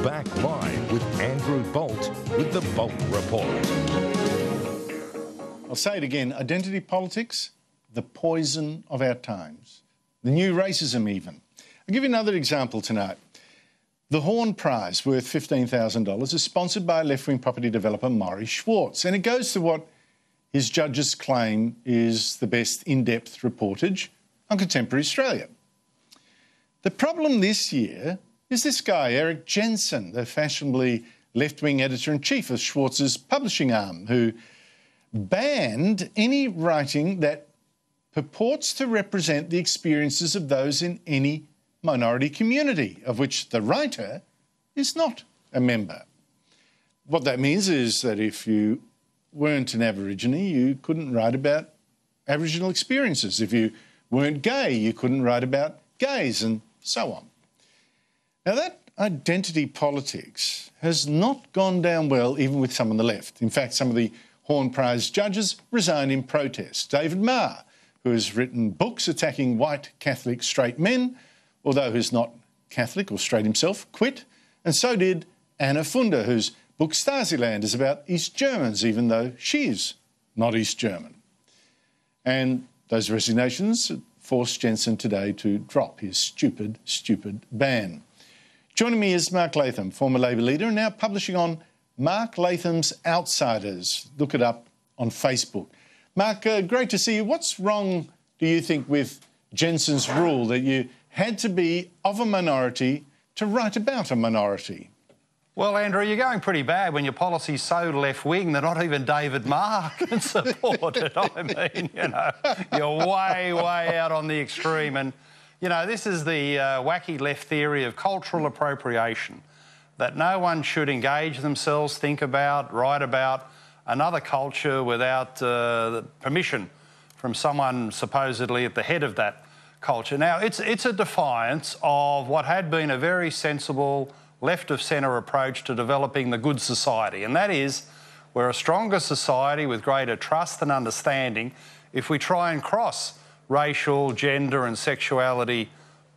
back live with Andrew Bolt with the Bolt Report. I'll say it again, identity politics, the poison of our times. The new racism even. I'll give you another example tonight. The Horn Prize, worth $15,000, is sponsored by left-wing property developer Maury Schwartz, and it goes to what his judges claim is the best in-depth reportage on contemporary Australia. The problem this year is this guy, Eric Jensen, the fashionably left-wing editor-in-chief of Schwartz's publishing arm, who banned any writing that purports to represent the experiences of those in any minority community, of which the writer is not a member. What that means is that if you weren't an Aborigine, you couldn't write about Aboriginal experiences. If you weren't gay, you couldn't write about gays, and so on. Now, that identity politics has not gone down well even with some on the left. In fact, some of the Horn Prize judges resigned in protest. David Marr, who has written books attacking white Catholic straight men, although who's not Catholic or straight himself, quit. And so did Anna Funder, whose book Stasiland is about East Germans, even though she is not East German. And those resignations forced Jensen today to drop his stupid ban. Joining me is Mark Latham, former Labor leader and now publishing on Mark Latham's Outsiders. Look it up on Facebook. Mark, great to see you. What's wrong, do you think, with Jensen's rule that you had to be of a minority to write about a minority? Well, Andrew, you're going pretty bad when your policy's so left-wing that not even David Marr can support it. I mean, you know, you're way out on the extreme. And, you know, this is the wacky left theory of cultural appropriation, that no one should engage themselves, think about, write about another culture without permission from someone supposedly at the head of that culture. Now, it's a defiance of what had been a very sensible left-of-centre approach to developing the good society, and that is we're a stronger society with greater trust and understanding if we try and cross racial, gender and sexuality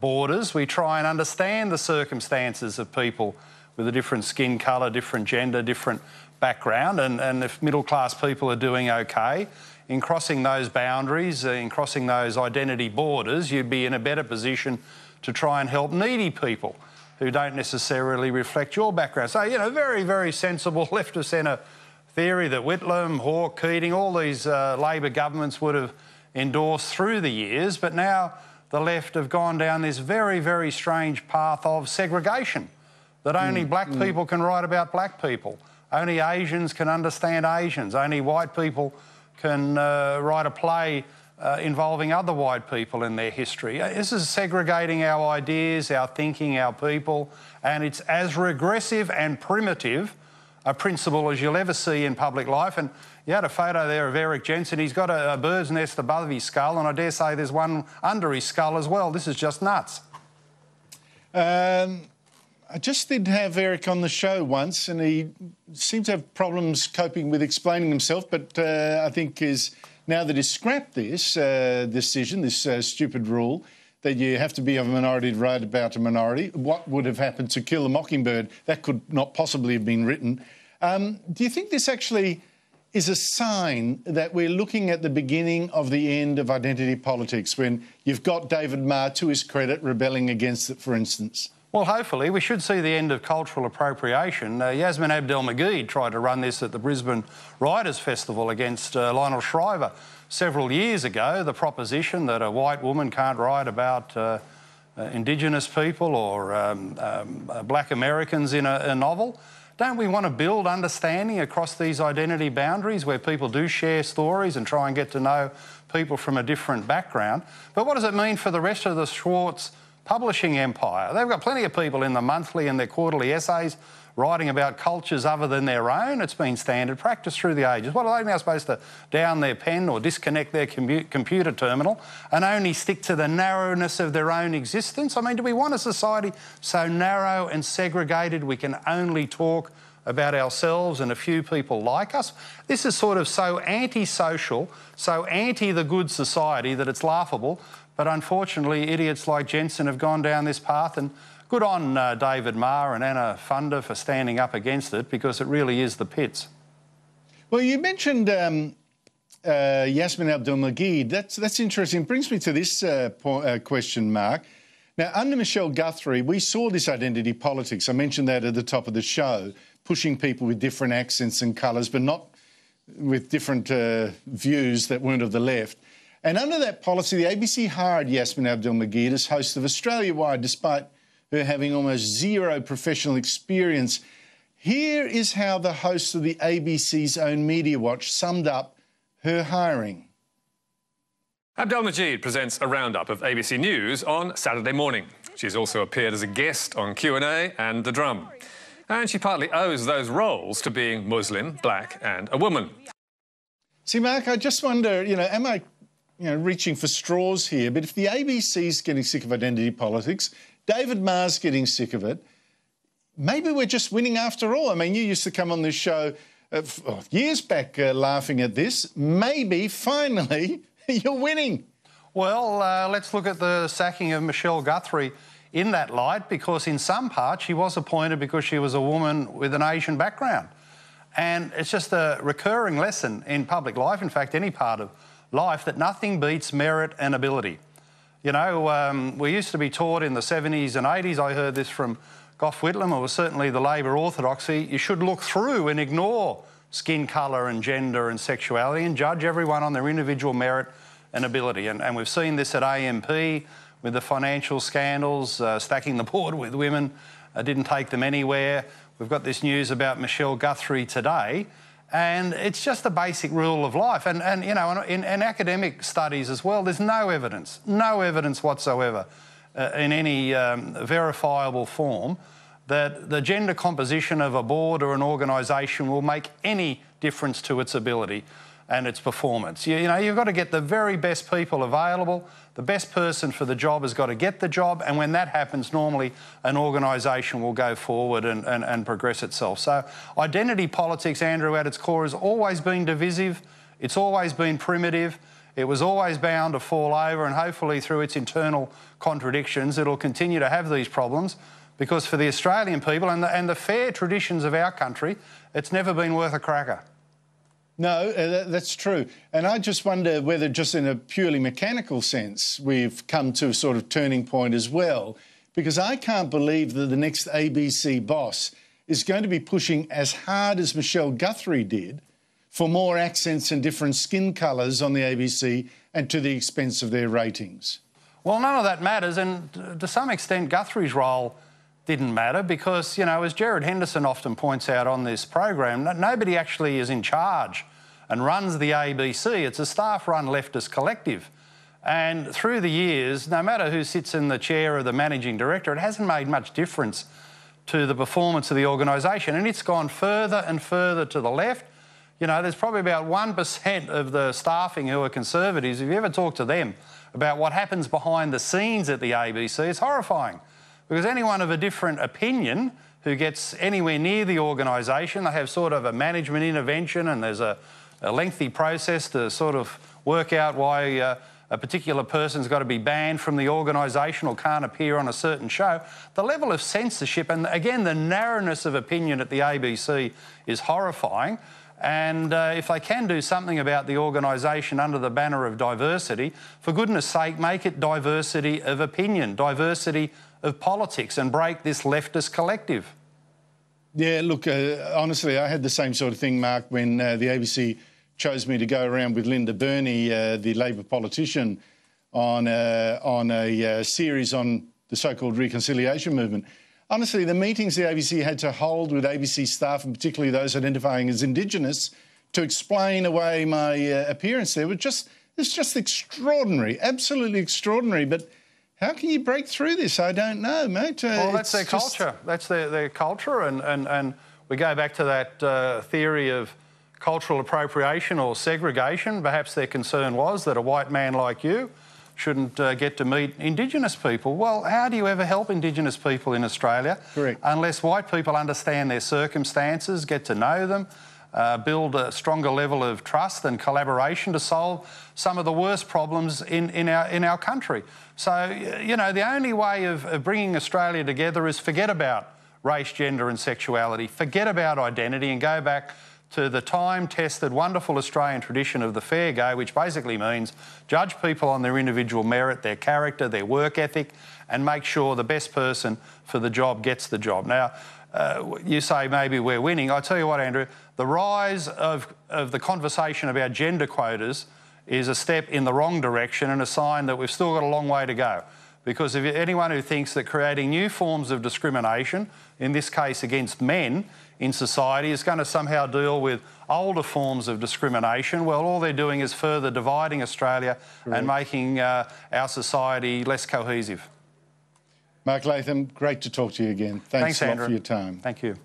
borders. We try and understand the circumstances of people with a different skin colour, different gender, different background, and if middle-class people are doing okay in crossing those boundaries, in crossing those identity borders, you'd be in a better position to try and help needy people who don't necessarily reflect your background. So, you know, very sensible left-of-centre theory that Whitlam, Hawke, Keating, all these Labor governments would have endorsed through the years, but now the left have gone down this very strange path of segregation, that only black people can write about black people, only Asians can understand Asians, only white people can write a play involving other white people in their history. This is segregating our ideas, our thinking, our people, and it's as regressive and primitive a principle as you'll ever see in public life. And you had a photo there of Eric Jensen. He's got a bird's nest above his skull, and I dare say there's one under his skull as well. This is just nuts. I just did have Eric on the show once, and he seems to have problems coping with explaining himself, but I think now that he's scrapped this decision, this stupid rule, that you have to be of a minority to write about a minority, what would have happened to Kill a Mockingbird? That could not possibly have been written. Do you think this actually is a sign that we're looking at the beginning of the end of identity politics, when you've got David Marr, to his credit, rebelling against it, for instance? Well, hopefully. We should see the end of cultural appropriation. Yasmin Abdel-Magid tried to run this at the Brisbane Writers' Festival against Lionel Shriver several years ago, the proposition that a white woman can't write about Indigenous people or black Americans in a novel. Don't we want to build understanding across these identity boundaries where people do share stories and try and get to know people from a different background? But what does it mean for the rest of the Schwartz publishing empire? They've got plenty of people in the monthly and their quarterly essays writing about cultures other than their own. It's been standard practice through the ages. What, are they now supposed to down their pen or disconnect their computer terminal and only stick to the narrowness of their own existence? I mean, do we want a society so narrow and segregated we can only talk about ourselves and a few people like us? This is sort of so anti-social, so anti the good society that it's laughable. But unfortunately, idiots like Jensen have gone down this path and good on David Marr and Anna Funder for standing up against it, because it really is the pits. Well, you mentioned Yasmin Abdel-Magied. That's interesting. It brings me to this question, Mark. Now, under Michelle Guthrie, we saw this identity politics. I mentioned that at the top of the show, pushing people with different accents and colours, but not with different views that weren't of the left. And under that policy, the ABC hired Yasmin Abdel-Magied as host of Australia-wide, despite her having almost zero professional experience. Here is how the host of the ABC's own Media Watch summed up her hiring. Abdel-Magied presents a roundup of ABC News on Saturday morning. She's also appeared as a guest on Q&A and The Drum. And she partly owes those roles to being Muslim, black and a woman. See, Mark, I just wonder, am I reaching for straws here? But if the ABC's getting sick of identity politics, David Marr's getting sick of it, maybe we're just winning after all. I mean, you used to come on this show years back laughing at this. Maybe, finally, you're winning. Well, let's look at the sacking of Michelle Guthrie in that light, because in some part she was appointed because she was a woman with an Asian background. And it's just a recurring lesson in public life, in fact, any part of life, that nothing beats merit and ability. We used to be taught in the 70s and 80s, I heard this from Gough Whitlam, it was certainly the Labor orthodoxy, you should look through and ignore skin colour and gender and sexuality and judge everyone on their individual merit and ability. And we've seen this at AMP with the financial scandals, stacking the board with women, didn't take them anywhere. We've got this news about Michelle Guthrie today, and it's just a basic rule of life. And in academic studies as well, there's no evidence whatsoever in any verifiable form that the gender composition of a board or an organisation will make any difference to its ability and its performance. You've got to get the very best people available. The best person for the job has got to get the job, and when that happens, normally an organisation will go forward and progress itself. So identity politics, Andrew, at its core has always been divisive. It's always been primitive. It was always bound to fall over, and hopefully through its internal contradictions it'll continue to have these problems, because for the Australian people and the fair traditions of our country, it's never been worth a cracker. No, that's true. And I just wonder whether, just in a purely mechanical sense, we've come to a sort of turning point as well, because I can't believe that the next ABC boss is going to be pushing as hard as Michelle Guthrie did for more accents and different skin colours on the ABC, and to the expense of their ratings. Well, none of that matters, and to some extent Guthrie's role didn't matter, because, as Gerard Henderson often points out on this program, nobody actually is in charge and runs the ABC. It's a staff-run leftist collective. And through the years, no matter who sits in the chair of the managing director, it hasn't made much difference to the performance of the organisation, and it's gone further and further to the left. There's probably about 1% of the staffing who are Conservatives. If you ever talk to them about what happens behind the scenes at the ABC, it's horrifying. Because anyone of a different opinion who gets anywhere near the organisation, they have sort of a management intervention, and there's a lengthy process to sort of work out why a particular person's got to be banned from the organisation or can't appear on a certain show. The level of censorship and, again, the narrowness of opinion at the ABC is horrifying. And if they can do something about the organisation under the banner of diversity, for goodness sake, make it diversity of opinion, diversity of politics, and break this leftist collective. Yeah, look, honestly, I had the same sort of thing, Mark, when the ABC chose me to go around with Linda Burney, the Labor politician, on a series on the so-called reconciliation movement. Honestly, the meetings the ABC had to hold with ABC staff, and particularly those identifying as Indigenous, to explain away my appearance there, it's just extraordinary, absolutely extraordinary. But how can you break through this? I don't know, mate. Well, that's their culture. That's their culture, and we go back to that theory of cultural appropriation or segregation. Perhaps their concern was that a white man like you shouldn't get to meet Indigenous people. Well, how do you ever help Indigenous people in Australia? Correct. Unless white people understand their circumstances, get to know them, build a stronger level of trust and collaboration to solve some of the worst problems in our country. So, you know, the only way of bringing Australia together is forget about race, gender and sexuality, forget about identity and go back to the time-tested, wonderful Australian tradition of the fair go, which basically means judge people on their individual merit, their character, their work ethic, and make sure the best person for the job gets the job. Now, you say maybe we're winning. I tell you what, Andrew, the rise of the conversation about gender quotas is a step in the wrong direction and a sign that we've still got a long way to go. Because if anyone who thinks that creating new forms of discrimination, in this case against men in society, is going to somehow deal with older forms of discrimination, well, all they're doing is further dividing Australia and making our society less cohesive. Mark Latham, great to talk to you again. Thanks a lot for your time. Thank you.